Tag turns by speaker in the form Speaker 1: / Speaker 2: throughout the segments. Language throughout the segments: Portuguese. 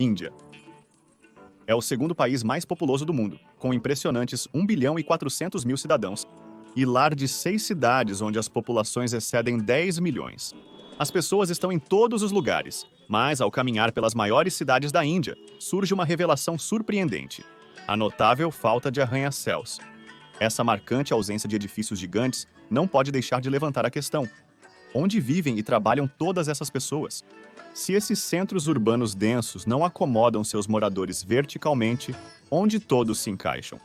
Speaker 1: Índia. É o segundo país mais populoso do mundo, com impressionantes 1,4 bilhão cidadãos, e lar de 6 cidades onde as populações excedem 10 milhões. As pessoas estão em todos os lugares, mas ao caminhar pelas maiores cidades da Índia, surge uma revelação surpreendente: a notável falta de arranha-céus. Essa marcante ausência de edifícios gigantes não pode deixar de levantar a questão: onde vivem e trabalham todas essas pessoas? Se esses centros urbanos densos não acomodam seus moradores verticalmente, onde todos se encaixam?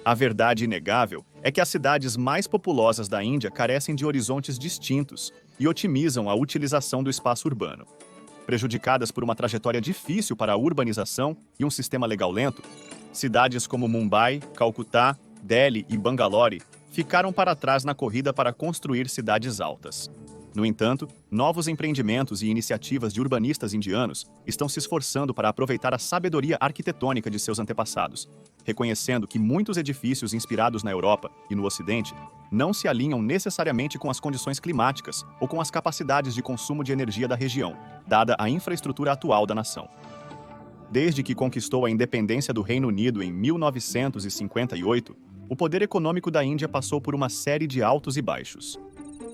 Speaker 1: A verdade inegável é que as cidades mais populosas da Índia carecem de horizontes distintos e otimizam a utilização do espaço urbano. Prejudicadas por uma trajetória difícil para a urbanização e um sistema legal lento, cidades como Mumbai, Calcutá, Delhi e Bangalore ficaram para trás na corrida para construir cidades altas. No entanto, novos empreendimentos e iniciativas de urbanistas indianos estão se esforçando para aproveitar a sabedoria arquitetônica de seus antepassados, reconhecendo que muitos edifícios inspirados na Europa e no Ocidente não se alinham necessariamente com as condições climáticas ou com as capacidades de consumo de energia da região, dada a infraestrutura atual da nação. Desde que conquistou a independência do Reino Unido em 1958, o poder econômico da Índia passou por uma série de altos e baixos.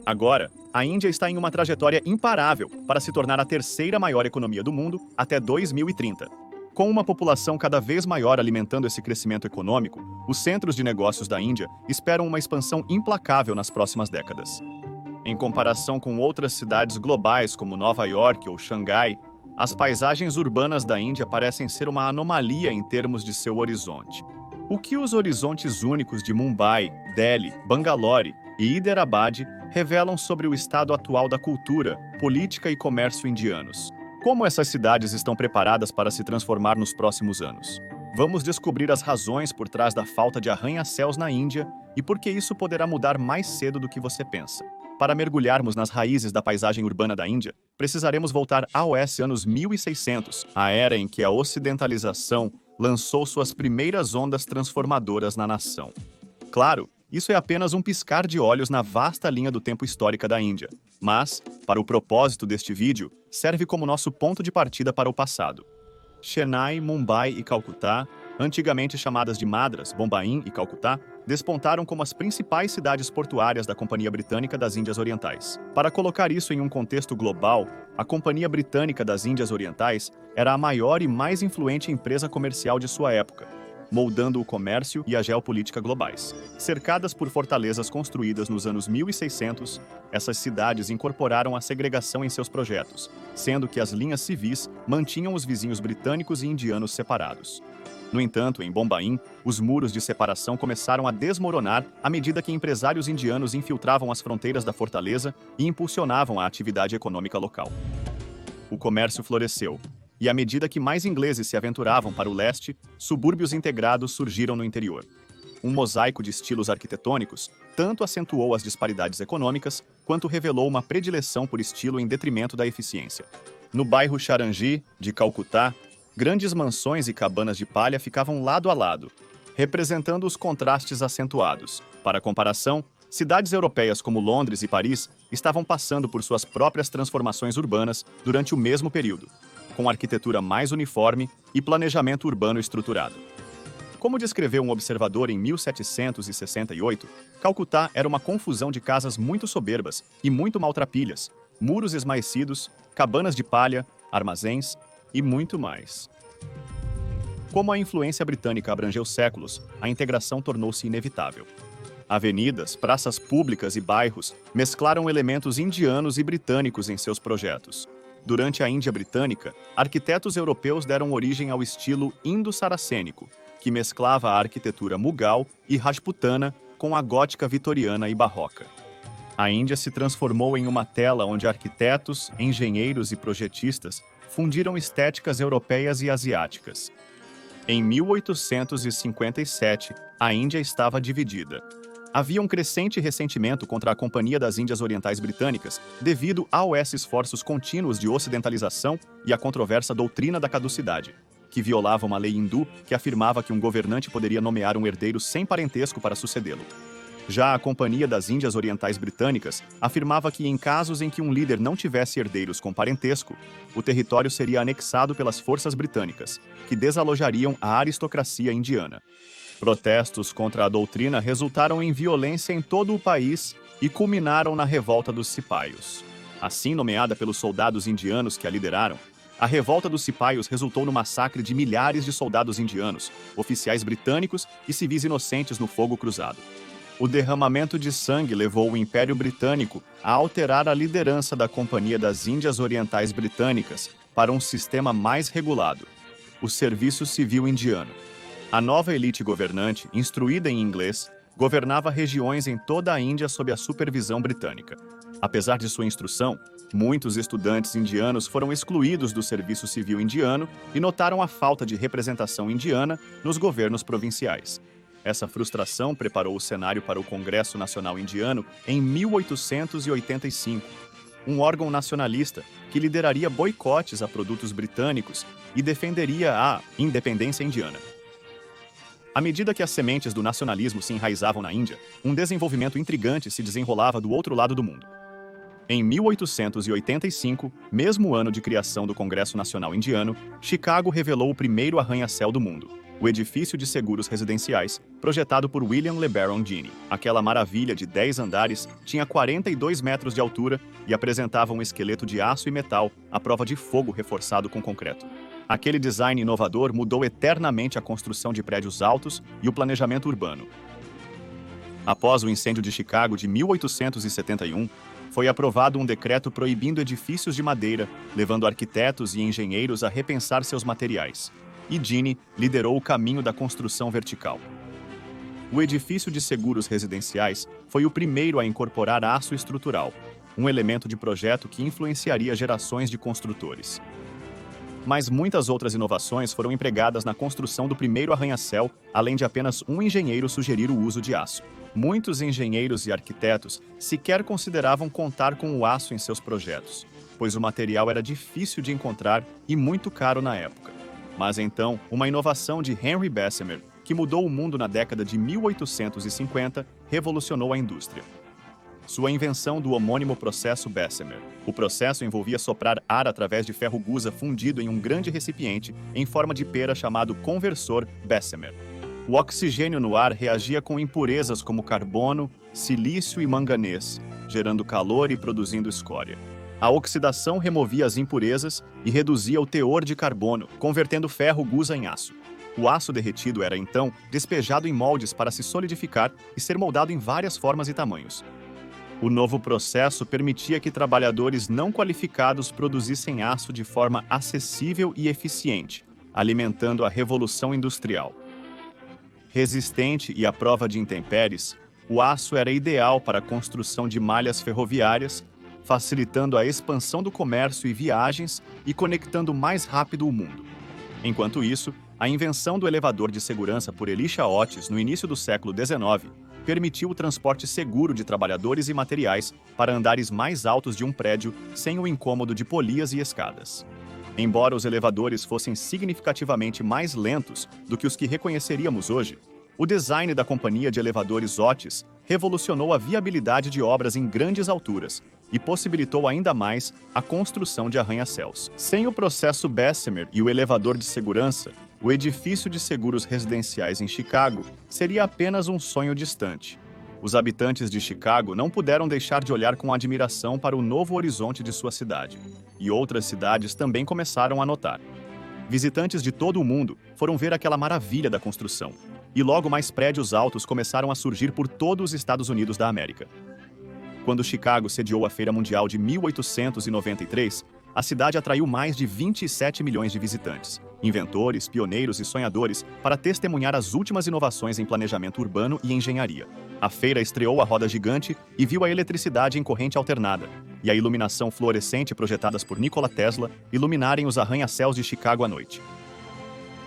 Speaker 1: Agora, a Índia está em uma trajetória imparável para se tornar a terceira maior economia do mundo até 2030. Com uma população cada vez maior alimentando esse crescimento econômico, os centros de negócios da Índia esperam uma expansão implacável nas próximas décadas. Em comparação com outras cidades globais como Nova York ou Xangai, as paisagens urbanas da Índia parecem ser uma anomalia em termos de seu horizonte. O que os horizontes únicos de Mumbai, Delhi, Bangalore e Hyderabad revelam sobre o estado atual da cultura, política e comércio indianos? Como essas cidades estão preparadas para se transformar nos próximos anos? Vamos descobrir as razões por trás da falta de arranha-céus na Índia e por que isso poderá mudar mais cedo do que você pensa. Para mergulharmos nas raízes da paisagem urbana da Índia, precisaremos voltar aos anos 1600, a era em que a ocidentalização lançou suas primeiras ondas transformadoras na nação. Claro, isso é apenas um piscar de olhos na vasta linha do tempo histórica da Índia, mas, para o propósito deste vídeo, serve como nosso ponto de partida para o passado. Chennai, Mumbai e Calcutá, antigamente chamadas de Madras, Bombaim e Calcutá, despontaram como as principais cidades portuárias da Companhia Britânica das Índias Orientais. Para colocar isso em um contexto global, a Companhia Britânica das Índias Orientais era a maior e mais influente empresa comercial de sua época, moldando o comércio e a geopolítica globais. Cercadas por fortalezas construídas nos anos 1600, essas cidades incorporaram a segregação em seus projetos, sendo que as linhas civis mantinham os vizinhos britânicos e indianos separados. No entanto, em Bombaim, os muros de separação começaram a desmoronar à medida que empresários indianos infiltravam as fronteiras da fortaleza e impulsionavam a atividade econômica local. O comércio floresceu, e à medida que mais ingleses se aventuravam para o leste, subúrbios integrados surgiram no interior. Um mosaico de estilos arquitetônicos tanto acentuou as disparidades econômicas, quanto revelou uma predileção por estilo em detrimento da eficiência. No bairro Charangi, de Calcutá, grandes mansões e cabanas de palha ficavam lado a lado, representando os contrastes acentuados. Para comparação, cidades europeias como Londres e Paris estavam passando por suas próprias transformações urbanas durante o mesmo período, com arquitetura mais uniforme e planejamento urbano estruturado. Como descreveu um observador em 1768, Calcutá era uma confusão de casas muito soberbas e muito maltrapilhas, muros esmaecidos, cabanas de palha, armazéns e muito mais. Como a influência britânica abrangeu séculos, a integração tornou-se inevitável. Avenidas, praças públicas e bairros mesclaram elementos indianos e britânicos em seus projetos. Durante a Índia Britânica, arquitetos europeus deram origem ao estilo indo-saracênico, que mesclava a arquitetura mughal e rajputana com a gótica vitoriana e barroca. A Índia se transformou em uma tela onde arquitetos, engenheiros e projetistas fundiram estéticas europeias e asiáticas. Em 1857, a Índia estava dividida. Havia um crescente ressentimento contra a Companhia das Índias Orientais Britânicas devido aos esforços contínuos de ocidentalização e à controversa doutrina da caducidade, que violava uma lei hindu que afirmava que um governante poderia nomear um herdeiro sem parentesco para sucedê-lo. Já a Companhia das Índias Orientais Britânicas afirmava que, em casos em que um líder não tivesse herdeiros com parentesco, o território seria anexado pelas forças britânicas, que desalojariam a aristocracia indiana. Protestos contra a doutrina resultaram em violência em todo o país e culminaram na Revolta dos Cipaios. Assim nomeada pelos soldados indianos que a lideraram, a Revolta dos Cipaios resultou no massacre de milhares de soldados indianos, oficiais britânicos e civis inocentes no fogo cruzado. O derramamento de sangue levou o Império Britânico a alterar a liderança da Companhia das Índias Orientais Britânicas para um sistema mais regulado, o Serviço Civil Indiano. A nova elite governante, instruída em inglês, governava regiões em toda a Índia sob a supervisão britânica. Apesar de sua instrução, muitos estudantes indianos foram excluídos do serviço civil indiano e notaram a falta de representação indiana nos governos provinciais. Essa frustração preparou o cenário para o Congresso Nacional Indiano em 1885, um órgão nacionalista que lideraria boicotes a produtos britânicos e defenderia a independência indiana. À medida que as sementes do nacionalismo se enraizavam na Índia, um desenvolvimento intrigante se desenrolava do outro lado do mundo. Em 1885, mesmo ano de criação do Congresso Nacional Indiano, Chicago revelou o primeiro arranha-céu do mundo, o edifício de seguros residenciais, projetado por William LeBaron Gini. Aquela maravilha de 10 andares tinha 42 metros de altura e apresentava um esqueleto de aço e metal à prova de fogo reforçado com concreto. Aquele design inovador mudou eternamente a construção de prédios altos e o planejamento urbano. Após o incêndio de Chicago de 1871, foi aprovado um decreto proibindo edifícios de madeira, levando arquitetos e engenheiros a repensar seus materiais. E Gini liderou o caminho da construção vertical. O edifício de seguros residenciais foi o primeiro a incorporar aço estrutural, um elemento de projeto que influenciaria gerações de construtores. Mas muitas outras inovações foram empregadas na construção do primeiro arranha-céu, além de apenas um engenheiro sugerir o uso de aço. Muitos engenheiros e arquitetos sequer consideravam contar com o aço em seus projetos, pois o material era difícil de encontrar e muito caro na época. Mas então, uma inovação de Henry Bessemer, que mudou o mundo na década de 1850, revolucionou a indústria. Sua invenção do homônimo processo Bessemer. O processo envolvia soprar ar através de ferro gusa fundido em um grande recipiente em forma de pera chamado conversor Bessemer. O oxigênio no ar reagia com impurezas como carbono, silício e manganês, gerando calor e produzindo escória. A oxidação removia as impurezas e reduzia o teor de carbono, convertendo ferro gusa em aço. O aço derretido era, então, despejado em moldes para se solidificar e ser moldado em várias formas e tamanhos. O novo processo permitia que trabalhadores não qualificados produzissem aço de forma acessível e eficiente, alimentando a revolução industrial. Resistente e à prova de intempéries, o aço era ideal para a construção de malhas ferroviárias, facilitando a expansão do comércio e viagens e conectando mais rápido o mundo. Enquanto isso, a invenção do elevador de segurança por Elisha Otis no início do século XIX permitiu o transporte seguro de trabalhadores e materiais para andares mais altos de um prédio sem o incômodo de polias e escadas. Embora os elevadores fossem significativamente mais lentos do que os que reconheceríamos hoje, o design da companhia de elevadores Otis revolucionou a viabilidade de obras em grandes alturas e possibilitou ainda mais a construção de arranha-céus. Sem o processo Bessemer e o elevador de segurança, o edifício de seguros residenciais em Chicago seria apenas um sonho distante. Os habitantes de Chicago não puderam deixar de olhar com admiração para o novo horizonte de sua cidade. E outras cidades também começaram a notar. Visitantes de todo o mundo foram ver aquela maravilha da construção. E logo mais prédios altos começaram a surgir por todos os Estados Unidos da América. Quando Chicago sediou a Feira Mundial de 1893, a cidade atraiu mais de 27 milhões de visitantes, inventores, pioneiros e sonhadores para testemunhar as últimas inovações em planejamento urbano e engenharia. A feira estreou a roda gigante e viu a eletricidade em corrente alternada e a iluminação fluorescente projetadas por Nikola Tesla iluminarem os arranha-céus de Chicago à noite.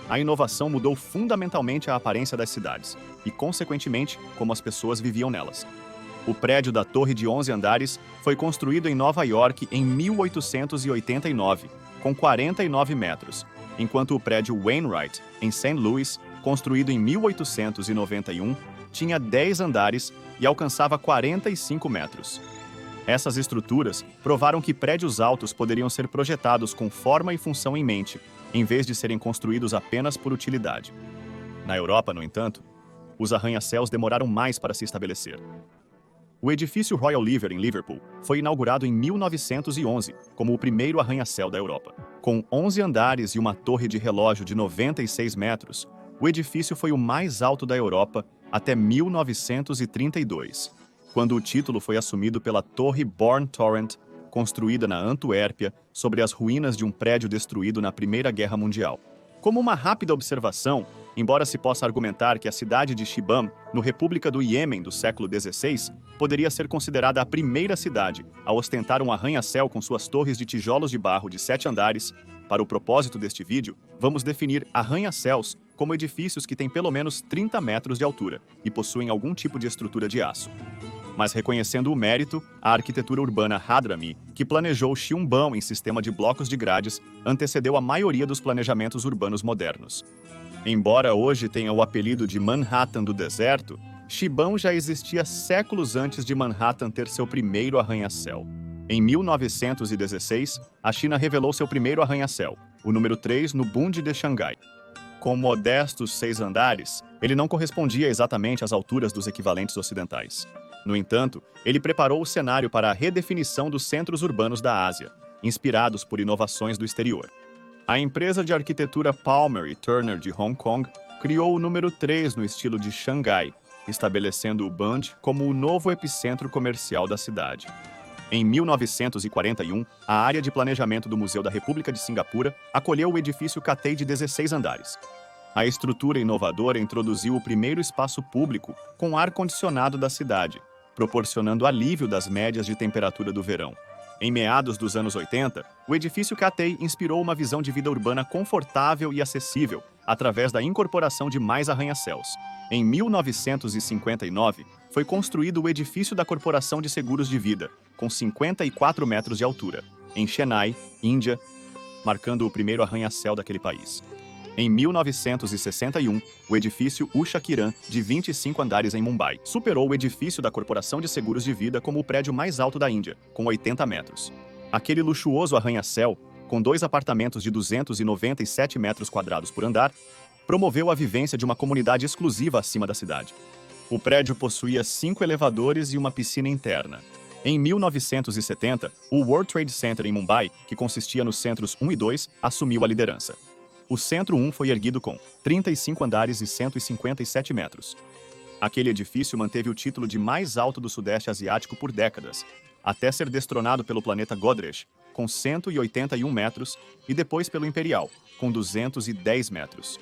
Speaker 1: A inovação mudou fundamentalmente a aparência das cidades e, consequentemente, como as pessoas viviam nelas. O prédio da Torre de 11 andares foi construído em Nova York em 1889, com 49 metros, enquanto o prédio Wainwright, em St. Louis, construído em 1891, tinha 10 andares e alcançava 45 metros. Essas estruturas provaram que prédios altos poderiam ser projetados com forma e função em mente, em vez de serem construídos apenas por utilidade. Na Europa, no entanto, os arranha-céus demoraram mais para se estabelecer. O edifício Royal Liver, em Liverpool, foi inaugurado em 1911 como o primeiro arranha-céu da Europa. Com 11 andares e uma torre de relógio de 96 metros, o edifício foi o mais alto da Europa até 1932, quando o título foi assumido pela Torre Born Torrent, construída na Antuérpia sobre as ruínas de um prédio destruído na Primeira Guerra Mundial. Como uma rápida observação, embora se possa argumentar que a cidade de Shibam, no República do Iêmen do século XVI, poderia ser considerada a primeira cidade a ostentar um arranha-céu com suas torres de tijolos de barro de 7 andares, para o propósito deste vídeo, vamos definir arranha-céus como edifícios que têm pelo menos 30 metros de altura e possuem algum tipo de estrutura de aço. Mas reconhecendo o mérito, a arquitetura urbana Hadrami, que planejou Xiumbão em sistema de blocos de grades, antecedeu a maioria dos planejamentos urbanos modernos. Embora hoje tenha o apelido de Manhattan do deserto, Shibam já existia séculos antes de Manhattan ter seu primeiro arranha-céu. Em 1916, a China revelou seu primeiro arranha-céu, o número 3 no Bund de Xangai. Com modestos 6 andares, ele não correspondia exatamente às alturas dos equivalentes ocidentais. No entanto, ele preparou o cenário para a redefinição dos centros urbanos da Ásia, inspirados por inovações do exterior. A empresa de arquitetura Palmer e Turner de Hong Kong criou o número 3 no estilo de Xangai, estabelecendo o Bund como o novo epicentro comercial da cidade. Em 1941, a área de planejamento do Museu da República de Singapura acolheu o edifício Cathay de 16 andares. A estrutura inovadora introduziu o primeiro espaço público com ar-condicionado da cidade, proporcionando alívio das médias de temperatura do verão. Em meados dos anos 80, o edifício Cathay inspirou uma visão de vida urbana confortável e acessível, através da incorporação de mais arranha-céus. Em 1959, foi construído o edifício da Corporação de Seguros de Vida, com 54 metros de altura, em Chennai, Índia, marcando o primeiro arranha-céu daquele país. Em 1961, o edifício Usha Kiran, de 25 andares em Mumbai, superou o edifício da Corporação de Seguros de Vida como o prédio mais alto da Índia, com 80 metros. Aquele luxuoso arranha-céu, com 2 apartamentos de 297 metros quadrados por andar, promoveu a vivência de uma comunidade exclusiva acima da cidade. O prédio possuía 5 elevadores e uma piscina interna. Em 1970, o World Trade Center em Mumbai, que consistia nos centros 1 e 2, assumiu a liderança. O Centro 1 foi erguido com 35 andares e 157 metros. Aquele edifício manteve o título de mais alto do Sudeste Asiático por décadas, até ser destronado pelo Planeta Godrej, com 181 metros, e depois pelo Imperial, com 210 metros.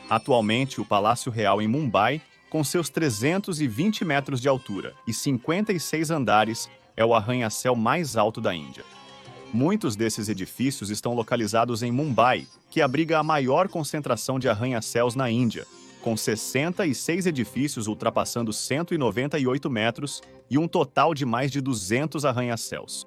Speaker 1: Atualmente, o Palácio Real em Mumbai, com seus 320 metros de altura e 56 andares, é o arranha-céu mais alto da Índia. Muitos desses edifícios estão localizados em Mumbai, que abriga a maior concentração de arranha-céus na Índia, com 66 edifícios ultrapassando 198 metros e um total de mais de 200 arranha-céus.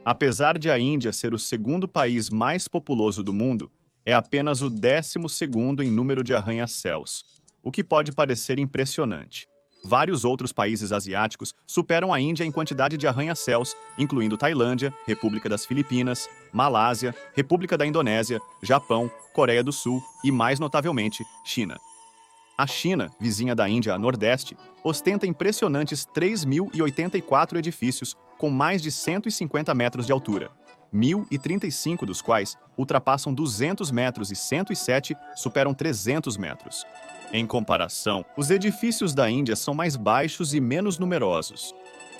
Speaker 1: Apesar de a Índia ser o segundo país mais populoso do mundo, é apenas o 12º em número de arranha-céus, o que pode parecer impressionante. Vários outros países asiáticos superam a Índia em quantidade de arranha-céus, incluindo Tailândia, República das Filipinas, Malásia, República da Indonésia, Japão, Coreia do Sul e, mais notavelmente, China. A China, vizinha da Índia a nordeste, ostenta impressionantes 3.084 edifícios com mais de 150 metros de altura, 1.035 dos quais ultrapassam 200 metros e 107 superam 300 metros. Em comparação, os edifícios da Índia são mais baixos e menos numerosos.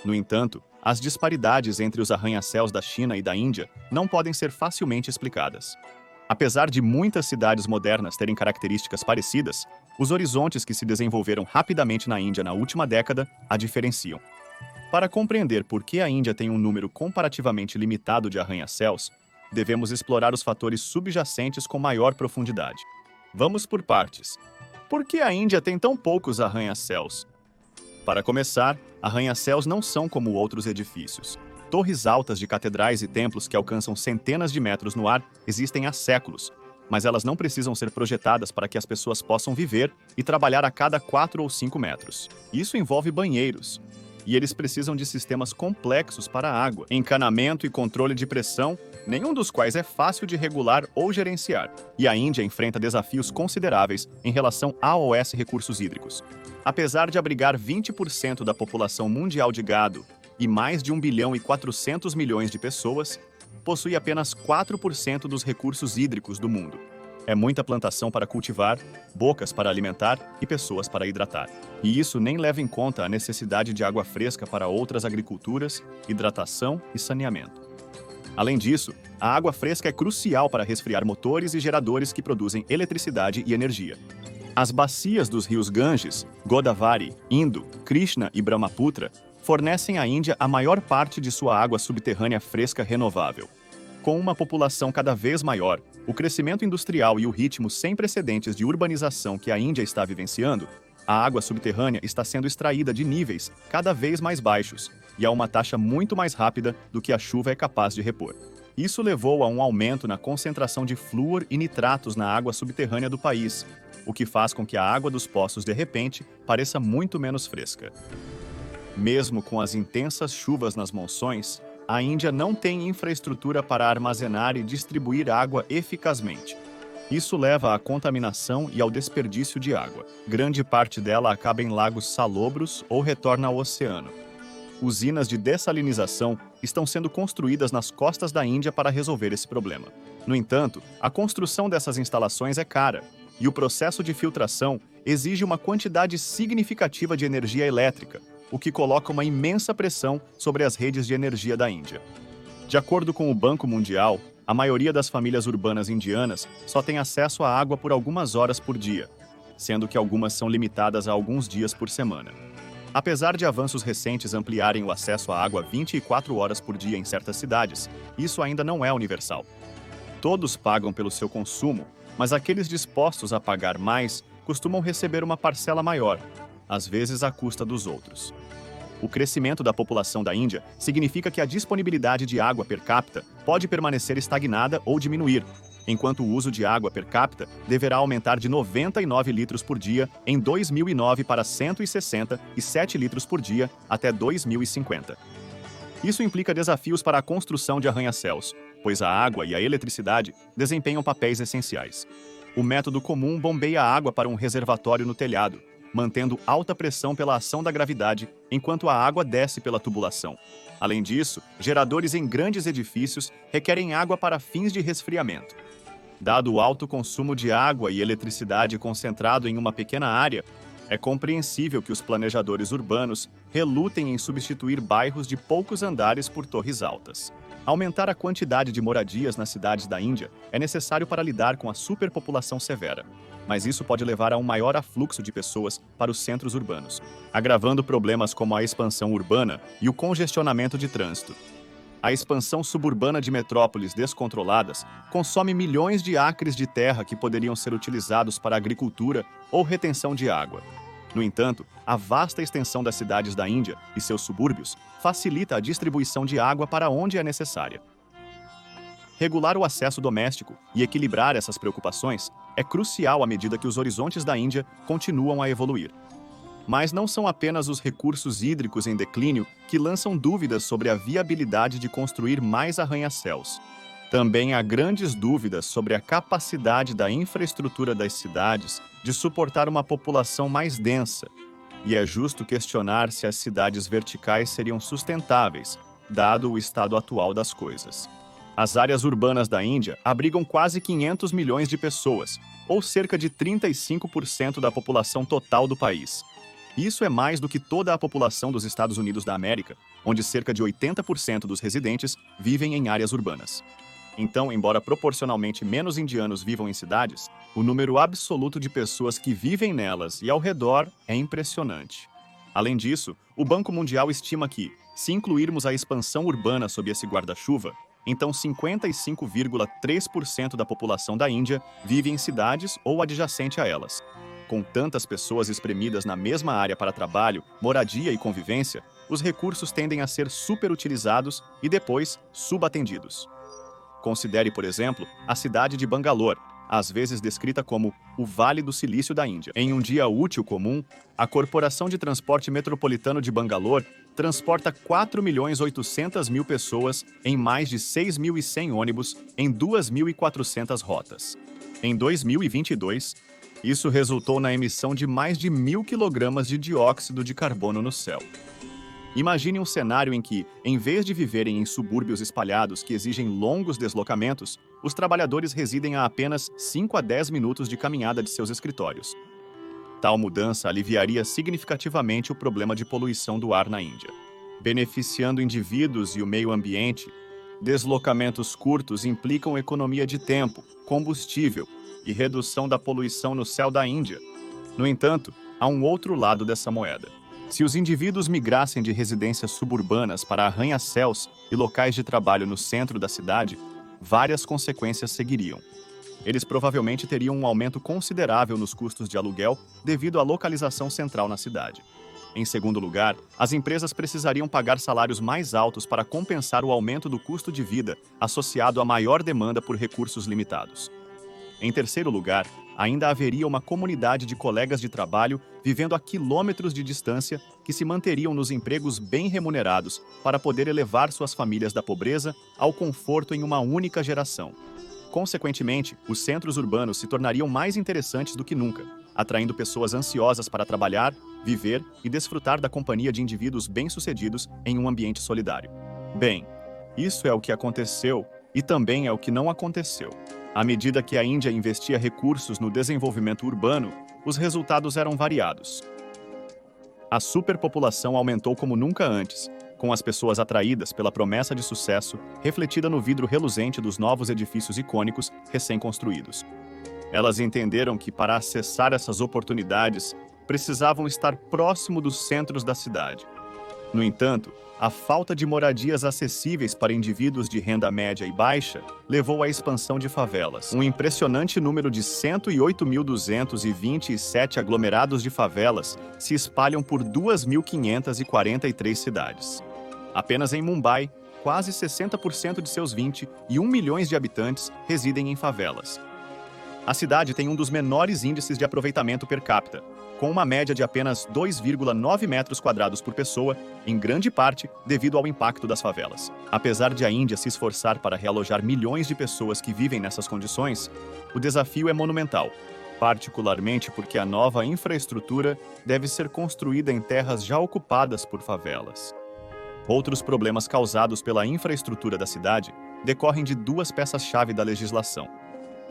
Speaker 1: No entanto, as disparidades entre os arranha-céus da China e da Índia não podem ser facilmente explicadas. Apesar de muitas cidades modernas terem características parecidas, os horizontes que se desenvolveram rapidamente na Índia na última década a diferenciam. Para compreender por que a Índia tem um número comparativamente limitado de arranha-céus, devemos explorar os fatores subjacentes com maior profundidade. Vamos por partes. Por que a Índia tem tão poucos arranha-céus? Para começar, arranha-céus não são como outros edifícios. Torres altas de catedrais e templos que alcançam centenas de metros no ar existem há séculos, mas elas não precisam ser projetadas para que as pessoas possam viver e trabalhar a cada 4 ou 5 metros. Isso envolve banheiros. E eles precisam de sistemas complexos para a água, encanamento e controle de pressão, nenhum dos quais é fácil de regular ou gerenciar. E a Índia enfrenta desafios consideráveis em relação a AOS recursos hídricos. Apesar de abrigar 20% da população mundial de gado e mais de 1 bilhão e 400 milhões de pessoas, possui apenas 4% dos recursos hídricos do mundo. É muita plantação para cultivar, bocas para alimentar e pessoas para hidratar. E isso nem leva em conta a necessidade de água fresca para outras agriculturas, hidratação e saneamento. Além disso, a água fresca é crucial para resfriar motores e geradores que produzem eletricidade e energia. As bacias dos rios Ganges, Godavari, Indo, Krishna e Brahmaputra fornecem à Índia a maior parte de sua água subterrânea fresca renovável. Com uma população cada vez maior, o crescimento industrial e o ritmo sem precedentes de urbanização que a Índia está vivenciando, a água subterrânea está sendo extraída de níveis cada vez mais baixos e a uma taxa muito mais rápida do que a chuva é capaz de repor. Isso levou a um aumento na concentração de flúor e nitratos na água subterrânea do país, o que faz com que a água dos poços, de repente, pareça muito menos fresca. Mesmo com as intensas chuvas nas monções, a Índia não tem infraestrutura para armazenar e distribuir água eficazmente. Isso leva à contaminação e ao desperdício de água. Grande parte dela acaba em lagos salobros ou retorna ao oceano. Usinas de dessalinização estão sendo construídas nas costas da Índia para resolver esse problema. No entanto, a construção dessas instalações é cara, e o processo de filtração exige uma quantidade significativa de energia elétrica, o que coloca uma imensa pressão sobre as redes de energia da Índia. De acordo com o Banco Mundial, a maioria das famílias urbanas indianas só tem acesso à água por algumas horas por dia, sendo que algumas são limitadas a alguns dias por semana. Apesar de avanços recentes ampliarem o acesso à água 24 horas por dia em certas cidades, isso ainda não é universal. Todos pagam pelo seu consumo, mas aqueles dispostos a pagar mais costumam receber uma parcela maior, às vezes à custa dos outros. O crescimento da população da Índia significa que a disponibilidade de água per capita pode permanecer estagnada ou diminuir, enquanto o uso de água per capita deverá aumentar de 99 litros por dia em 2009 para 167 litros por dia até 2050. Isso implica desafios para a construção de arranha-céus, pois a água e a eletricidade desempenham papéis essenciais. O método comum bombeia a água para um reservatório no telhado, mantendo alta pressão pela ação da gravidade enquanto a água desce pela tubulação. Além disso, geradores em grandes edifícios requerem água para fins de resfriamento. Dado o alto consumo de água e eletricidade concentrado em uma pequena área, é compreensível que os planejadores urbanos relutem em substituir bairros de poucos andares por torres altas. Aumentar a quantidade de moradias nas cidades da Índia é necessário para lidar com a superpopulação severa, mas isso pode levar a um maior afluxo de pessoas para os centros urbanos, agravando problemas como a expansão urbana e o congestionamento de trânsito. A expansão suburbana de metrópoles descontroladas consome milhões de acres de terra que poderiam ser utilizados para agricultura ou retenção de água. No entanto, a vasta extensão das cidades da Índia e seus subúrbios facilita a distribuição de água para onde é necessária. Regular o acesso doméstico e equilibrar essas preocupações é crucial à medida que os horizontes da Índia continuam a evoluir. Mas não são apenas os recursos hídricos em declínio que lançam dúvidas sobre a viabilidade de construir mais arranha-céus. Também há grandes dúvidas sobre a capacidade da infraestrutura das cidades de suportar uma população mais densa, e é justo questionar se as cidades verticais seriam sustentáveis, dado o estado atual das coisas. As áreas urbanas da Índia abrigam quase 500 milhões de pessoas, ou cerca de 35% da população total do país. Isso é mais do que toda a população dos Estados Unidos da América, onde cerca de 80% dos residentes vivem em áreas urbanas. Então, embora proporcionalmente menos indianos vivam em cidades, o número absoluto de pessoas que vivem nelas e ao redor é impressionante. Além disso, o Banco Mundial estima que, se incluirmos a expansão urbana sob esse guarda-chuva, então 55,3% da população da Índia vive em cidades ou adjacente a elas. Com tantas pessoas espremidas na mesma área para trabalho, moradia e convivência, os recursos tendem a ser superutilizados e depois subatendidos. Considere, por exemplo, a cidade de Bangalore, às vezes descrita como o Vale do Silício da Índia. Em um dia útil comum, a Corporação de Transporte Metropolitano de Bangalore transporta 4.800.000 pessoas em mais de 6.100 ônibus em 2.400 rotas. Em 2022, isso resultou na emissão de mais de 1.000 quilogramas de dióxido de carbono no céu. Imagine um cenário em que, em vez de viverem em subúrbios espalhados que exigem longos deslocamentos, os trabalhadores residem a apenas 5 a 10 minutos de caminhada de seus escritórios. Tal mudança aliviaria significativamente o problema de poluição do ar na Índia. Beneficiando indivíduos e o meio ambiente, deslocamentos curtos implicam economia de tempo, combustível e redução da poluição no céu da Índia. No entanto, há um outro lado dessa moeda. Se os indivíduos migrassem de residências suburbanas para arranha-céus e locais de trabalho no centro da cidade, várias consequências seguiriam. Eles provavelmente teriam um aumento considerável nos custos de aluguel devido à localização central na cidade. Em segundo lugar, as empresas precisariam pagar salários mais altos para compensar o aumento do custo de vida associado à maior demanda por recursos limitados. Em terceiro lugar, ainda haveria uma comunidade de colegas de trabalho vivendo a quilômetros de distância que se manteriam nos empregos bem remunerados para poder elevar suas famílias da pobreza ao conforto em uma única geração. Consequentemente, os centros urbanos se tornariam mais interessantes do que nunca, atraindo pessoas ansiosas para trabalhar, viver e desfrutar da companhia de indivíduos bem-sucedidos em um ambiente solidário. Bem, isso é o que aconteceu e também é o que não aconteceu. À medida que a Índia investia recursos no desenvolvimento urbano, os resultados eram variados. A superpopulação aumentou como nunca antes, com as pessoas atraídas pela promessa de sucesso refletida no vidro reluzente dos novos edifícios icônicos recém-construídos. Elas entenderam que, para acessar essas oportunidades, precisavam estar próximo dos centros da cidade. No entanto, a falta de moradias acessíveis para indivíduos de renda média e baixa levou à expansão de favelas. Um impressionante número de 108.227 aglomerados de favelas se espalham por 2.543 cidades. Apenas em Mumbai, quase 60% de seus 21 milhões de habitantes residem em favelas. A cidade tem um dos menores índices de aproveitamento per capita, com uma média de apenas 2,9 metros quadrados por pessoa, em grande parte devido ao impacto das favelas. Apesar de a Índia se esforçar para realojar milhões de pessoas que vivem nessas condições, o desafio é monumental, particularmente porque a nova infraestrutura deve ser construída em terras já ocupadas por favelas. Outros problemas causados pela infraestrutura da cidade decorrem de duas peças-chave da legislação.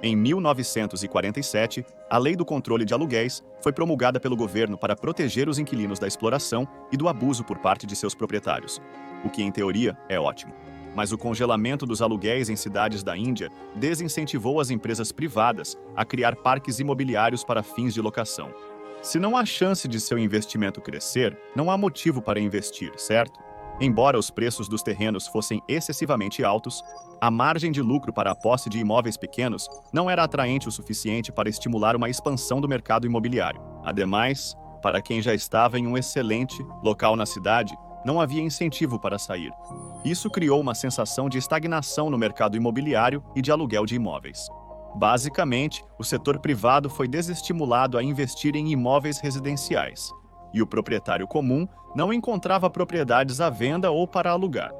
Speaker 1: Em 1947, a Lei do Controle de Aluguéis foi promulgada pelo governo para proteger os inquilinos da exploração e do abuso por parte de seus proprietários, o que, em teoria, é ótimo. Mas o congelamento dos aluguéis em cidades da Índia desincentivou as empresas privadas a criar parques imobiliários para fins de locação. Se não há chance de seu investimento crescer, não há motivo para investir, certo? Embora os preços dos terrenos fossem excessivamente altos, a margem de lucro para a posse de imóveis pequenos não era atraente o suficiente para estimular uma expansão do mercado imobiliário. Ademais, para quem já estava em um excelente local na cidade, não havia incentivo para sair. Isso criou uma sensação de estagnação no mercado imobiliário e de aluguel de imóveis. Basicamente, o setor privado foi desestimulado a investir em imóveis residenciais, e o proprietário comum não encontrava propriedades à venda ou para alugar.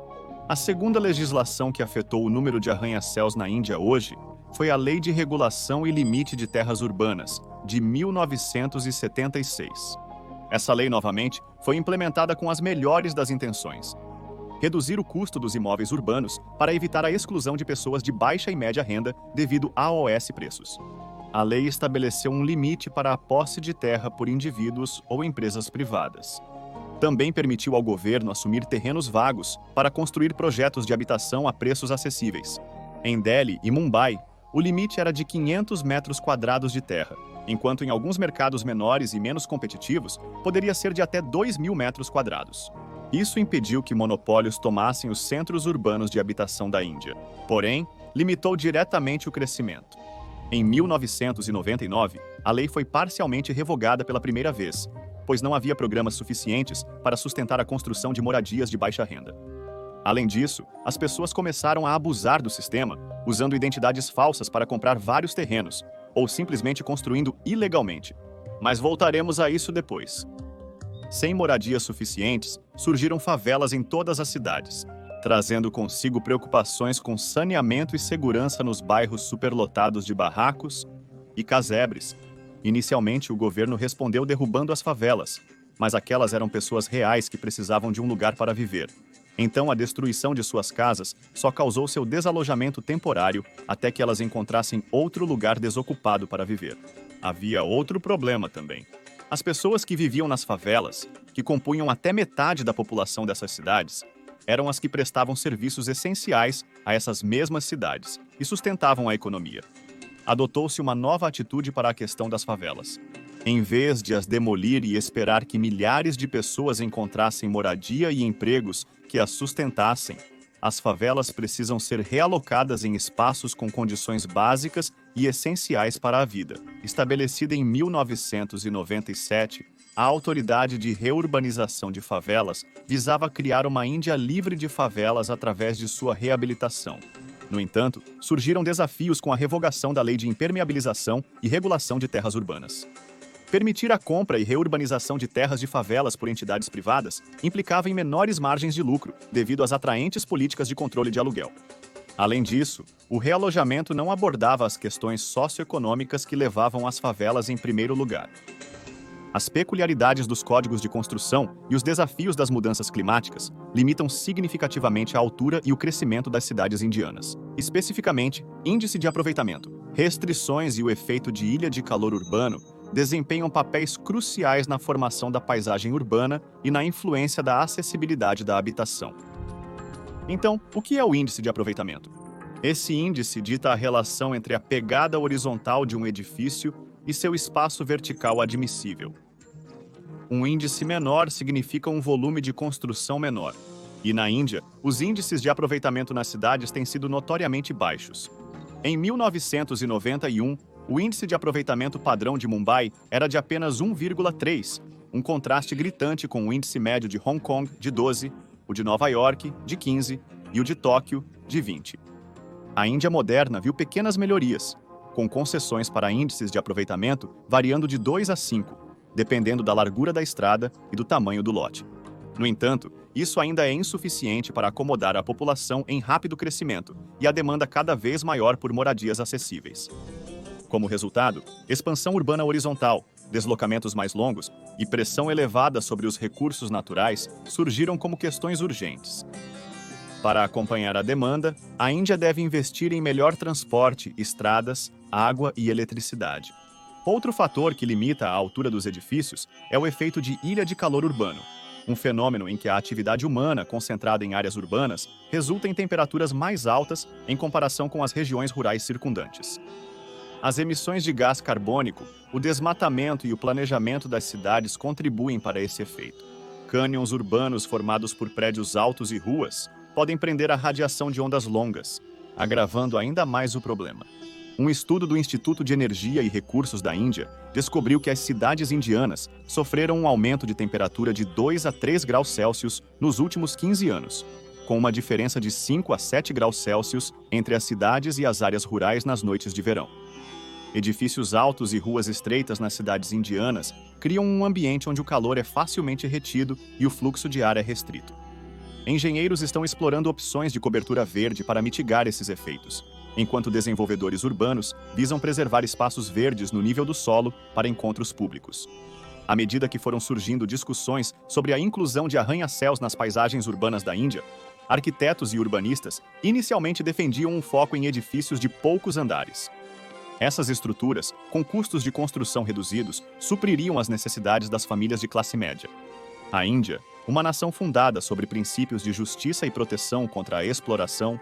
Speaker 1: A segunda legislação que afetou o número de arranha-céus na Índia hoje foi a Lei de Regulação e Limite de Terras Urbanas, de 1976. Essa lei, novamente, foi implementada com as melhores das intenções: reduzir o custo dos imóveis urbanos para evitar a exclusão de pessoas de baixa e média renda devido a AOS preços. A lei estabeleceu um limite para a posse de terra por indivíduos ou empresas privadas. Também permitiu ao governo assumir terrenos vagos para construir projetos de habitação a preços acessíveis. Em Delhi e Mumbai, o limite era de 500 metros quadrados de terra, enquanto em alguns mercados menores e menos competitivos, poderia ser de até 2.000 metros quadrados. Isso impediu que monopólios tomassem os centros urbanos de habitação da Índia. Porém, limitou diretamente o crescimento. Em 1999, a lei foi parcialmente revogada pela primeira vez, pois não havia programas suficientes para sustentar a construção de moradias de baixa renda. Além disso, as pessoas começaram a abusar do sistema, usando identidades falsas para comprar vários terrenos, ou simplesmente construindo ilegalmente. Mas voltaremos a isso depois. Sem moradias suficientes, surgiram favelas em todas as cidades, trazendo consigo preocupações com saneamento e segurança nos bairros superlotados de barracos e casebres. Inicialmente, o governo respondeu derrubando as favelas, mas aquelas eram pessoas reais que precisavam de um lugar para viver. Então, a destruição de suas casas só causou seu desalojamento temporário até que elas encontrassem outro lugar desocupado para viver. Havia outro problema também. As pessoas que viviam nas favelas, que compunham até metade da população dessas cidades, eram as que prestavam serviços essenciais a essas mesmas cidades e sustentavam a economia. Adotou-se uma nova atitude para a questão das favelas. Em vez de as demolir e esperar que milhares de pessoas encontrassem moradia e empregos que as sustentassem, as favelas precisam ser realocadas em espaços com condições básicas e essenciais para a vida. Estabelecida em 1997, a Autoridade de Reurbanização de Favelas visava criar uma Índia livre de favelas através de sua reabilitação. No entanto, surgiram desafios com a revogação da Lei de Impermeabilização e Regulação de Terras Urbanas. Permitir a compra e reurbanização de terras de favelas por entidades privadas implicava em menores margens de lucro, devido às atraentes políticas de controle de aluguel. Além disso, o realojamento não abordava as questões socioeconômicas que levavam as favelas em primeiro lugar. As peculiaridades dos códigos de construção e os desafios das mudanças climáticas limitam significativamente a altura e o crescimento das cidades indianas. Especificamente, índice de aproveitamento, restrições e o efeito de ilha de calor urbano desempenham papéis cruciais na formação da paisagem urbana e na influência da acessibilidade da habitação. Então, o que é o índice de aproveitamento? Esse índice dita a relação entre a pegada horizontal de um edifício e seu espaço vertical admissível. Um índice menor significa um volume de construção menor. E na Índia, os índices de aproveitamento nas cidades têm sido notoriamente baixos. Em 1991, o índice de aproveitamento padrão de Mumbai era de apenas 1,3, um contraste gritante com o índice médio de Hong Kong, de 12, o de Nova York, de 15, e o de Tóquio, de 20. A Índia moderna viu pequenas melhorias, com concessões para índices de aproveitamento variando de 2 a 5, dependendo da largura da estrada e do tamanho do lote. No entanto, isso ainda é insuficiente para acomodar a população em rápido crescimento e a demanda cada vez maior por moradias acessíveis. Como resultado, expansão urbana horizontal, deslocamentos mais longos e pressão elevada sobre os recursos naturais surgiram como questões urgentes. Para acompanhar a demanda, a Índia deve investir em melhor transporte, estradas, água e eletricidade. Outro fator que limita a altura dos edifícios é o efeito de ilha de calor urbano, um fenômeno em que a atividade humana concentrada em áreas urbanas resulta em temperaturas mais altas em comparação com as regiões rurais circundantes. As emissões de gás carbônico, o desmatamento e o planejamento das cidades contribuem para esse efeito. Cânions urbanos formados por prédios altos e ruas podem prender a radiação de ondas longas, agravando ainda mais o problema. Um estudo do Instituto de Energia e Recursos da Índia descobriu que as cidades indianas sofreram um aumento de temperatura de 2 a 3 graus Celsius nos últimos 15 anos, com uma diferença de 5 a 7 graus Celsius entre as cidades e as áreas rurais nas noites de verão. Edifícios altos e ruas estreitas nas cidades indianas criam um ambiente onde o calor é facilmente retido e o fluxo de ar é restrito. Engenheiros estão explorando opções de cobertura verde para mitigar esses efeitos, enquanto desenvolvedores urbanos visam preservar espaços verdes no nível do solo para encontros públicos. À medida que foram surgindo discussões sobre a inclusão de arranha-céus nas paisagens urbanas da Índia, arquitetos e urbanistas inicialmente defendiam um foco em edifícios de poucos andares. Essas estruturas, com custos de construção reduzidos, supririam as necessidades das famílias de classe média. A Índia, uma nação fundada sobre princípios de justiça e proteção contra a exploração,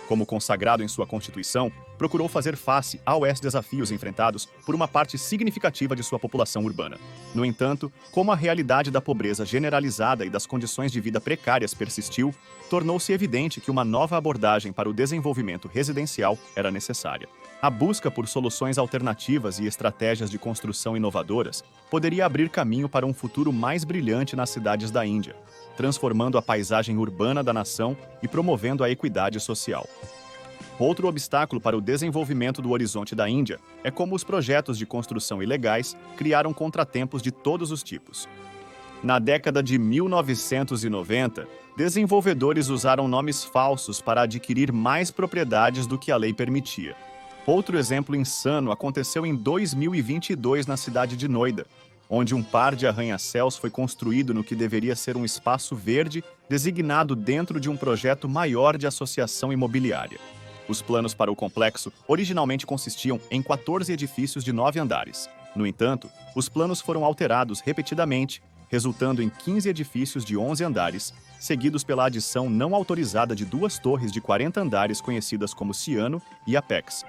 Speaker 1: como consagrado em sua Constituição, procurou fazer face aos desafios enfrentados por uma parte significativa de sua população urbana. No entanto, como a realidade da pobreza generalizada e das condições de vida precárias persistiu, tornou-se evidente que uma nova abordagem para o desenvolvimento residencial era necessária. A busca por soluções alternativas e estratégias de construção inovadoras poderia abrir caminho para um futuro mais brilhante nas cidades da Índia, transformando a paisagem urbana da nação e promovendo a equidade social. Outro obstáculo para o desenvolvimento do horizonte da Índia é como os projetos de construção ilegais criaram contratempos de todos os tipos. Na década de 1990, desenvolvedores usaram nomes falsos para adquirir mais propriedades do que a lei permitia. Outro exemplo insano aconteceu em 2022 na cidade de Noida, onde um par de arranha-céus foi construído no que deveria ser um espaço verde designado dentro de um projeto maior de associação imobiliária. Os planos para o complexo originalmente consistiam em 14 edifícios de 9 andares. No entanto, os planos foram alterados repetidamente, resultando em 15 edifícios de 11 andares, seguidos pela adição não autorizada de 2 torres de 40 andares conhecidas como Ciano e Apex.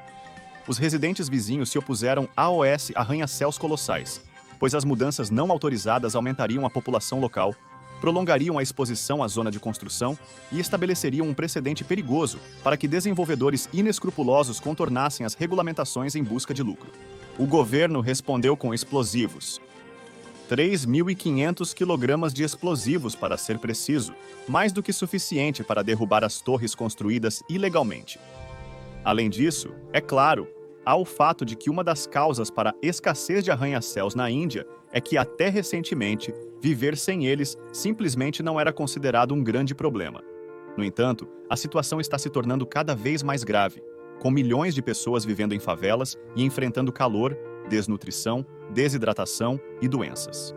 Speaker 1: Os residentes vizinhos se opuseram aos arranha-céus colossais, pois as mudanças não autorizadas aumentariam a população local, prolongariam a exposição à zona de construção e estabeleceriam um precedente perigoso para que desenvolvedores inescrupulosos contornassem as regulamentações em busca de lucro. O governo respondeu com explosivos. 3.500 quilogramas de explosivos, para ser preciso, mais do que suficiente para derrubar as torres construídas ilegalmente. Além disso, é claro, há o fato de que uma das causas para a escassez de arranha-céus na Índia é que, até recentemente, viver sem eles simplesmente não era considerado um grande problema. No entanto, a situação está se tornando cada vez mais grave, com milhões de pessoas vivendo em favelas e enfrentando calor, desnutrição, desidratação e doenças.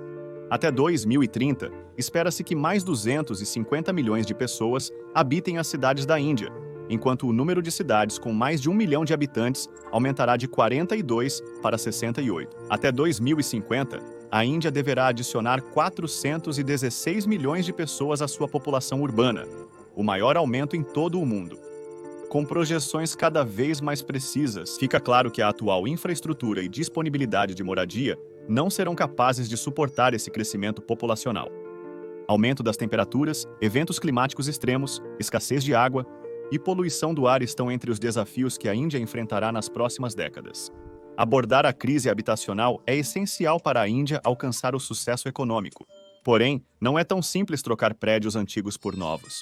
Speaker 1: Até 2030, espera-se que mais 250 milhões de pessoas habitem as cidades da Índia, enquanto o número de cidades com mais de 1 milhão de habitantes aumentará de 42 para 68. Até 2050, a Índia deverá adicionar 416 milhões de pessoas à sua população urbana, o maior aumento em todo o mundo. Com projeções cada vez mais precisas, fica claro que a atual infraestrutura e disponibilidade de moradia não serão capazes de suportar esse crescimento populacional. Aumento das temperaturas, eventos climáticos extremos, escassez de água e poluição do ar estão entre os desafios que a Índia enfrentará nas próximas décadas. Abordar a crise habitacional é essencial para a Índia alcançar o sucesso econômico. Porém, não é tão simples trocar prédios antigos por novos.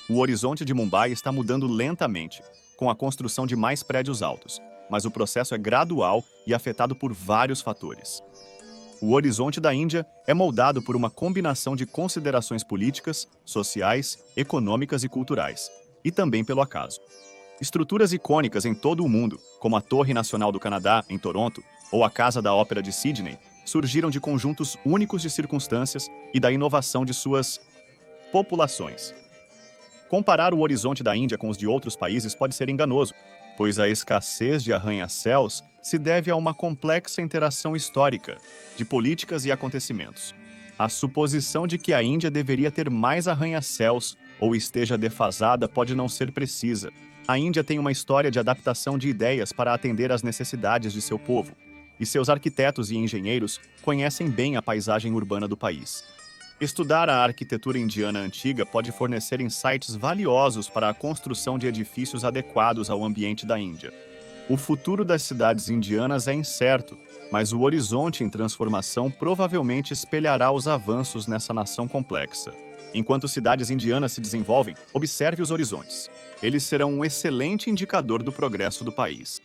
Speaker 1: O horizonte de Mumbai está mudando lentamente, com a construção de mais prédios altos, mas o processo é gradual e afetado por vários fatores. O horizonte da Índia é moldado por uma combinação de considerações políticas, sociais, econômicas e culturais, e também pelo acaso. Estruturas icônicas em todo o mundo, como a Torre Nacional do Canadá, em Toronto, ou a Casa da Ópera de Sydney, surgiram de conjuntos únicos de circunstâncias e da inovação de suas populações. Comparar o horizonte da Índia com os de outros países pode ser enganoso, pois a escassez de arranha-céus se deve a uma complexa interação histórica de políticas e acontecimentos. A suposição de que a Índia deveria ter mais arranha-céus ou esteja defasada pode não ser precisa. A Índia tem uma história de adaptação de ideias para atender às necessidades de seu povo, e seus arquitetos e engenheiros conhecem bem a paisagem urbana do país. Estudar a arquitetura indiana antiga pode fornecer insights valiosos para a construção de edifícios adequados ao ambiente da Índia. O futuro das cidades indianas é incerto, mas o horizonte em transformação provavelmente espelhará os avanços nessa nação complexa. Enquanto cidades indianas se desenvolvem, observe os horizontes. Eles serão um excelente indicador do progresso do país.